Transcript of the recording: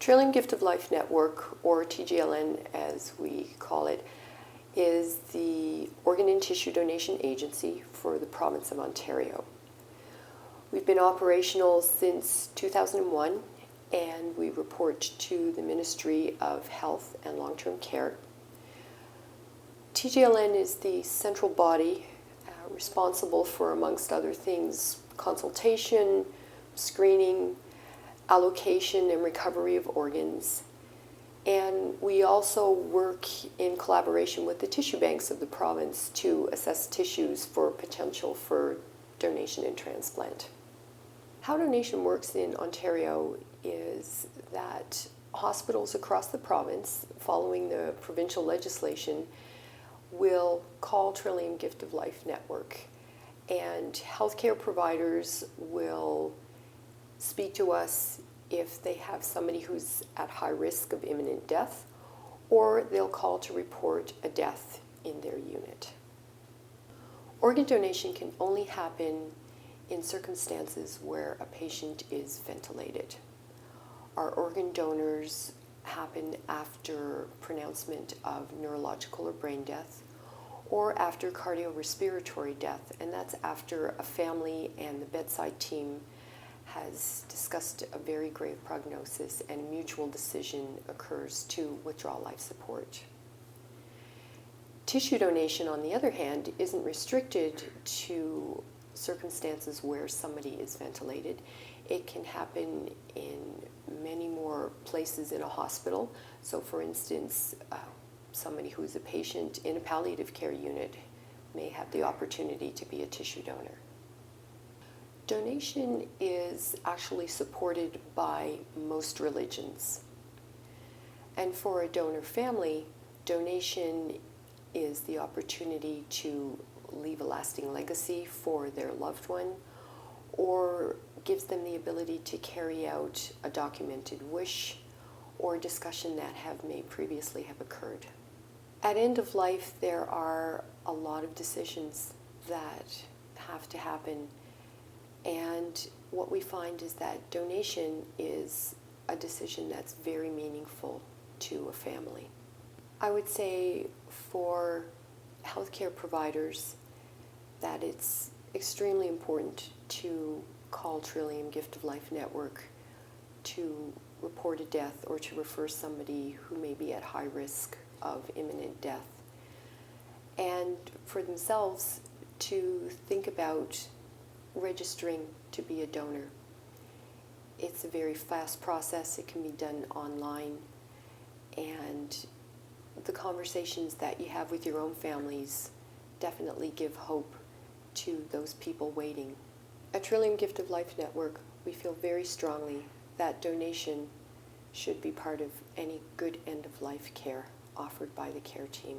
Trillium Gift of Life Network, or TGLN as we call it, is the organ and tissue donation agency for the province of Ontario. We've been operational since 2001, and we report to the Ministry of Health and Long-Term Care. TGLN is the central body responsible for, amongst other things, consultation, screening, allocation and recovery of organs. And we also work in collaboration with the tissue banks of the province to assess tissues for potential for donation and transplant. How donation works in Ontario is that hospitals across the province, following the provincial legislation, will call Trillium Gift of Life Network, and healthcare providers will speak to us if they have somebody who's at high risk of imminent death, or they'll call to report a death in their unit. Organ donation can only happen in circumstances where a patient is ventilated. Our organ donors happen after pronouncement of neurological or brain death, or after cardiorespiratory death, and that's after a family and the bedside team has discussed a very grave prognosis and a mutual decision occurs to withdraw life support. Tissue donation, on the other hand, isn't restricted to circumstances where somebody is ventilated. It can happen in many more places in a hospital. So for instance, somebody who's a patient in a palliative care unit may have the opportunity to be a tissue donor. Donation is actually supported by most religions. And for a donor family, donation is the opportunity to leave a lasting legacy for their loved one, or gives them the ability to carry out a documented wish or discussion that may previously have occurred. At end of life, there are a lot of decisions that have to happen. And what we find is that donation is a decision that's very meaningful to a family. I would say for healthcare providers that it's extremely important to call Trillium Gift of Life Network to report a death or to refer somebody who may be at high risk of imminent death. And for themselves to think about registering to be a donor. It's a very fast process. It can be done online, and the conversations that you have with your own families definitely give hope to those people waiting. At Trillium Gift of Life Network, we feel very strongly that donation should be part of any good end-of-life care offered by the care team.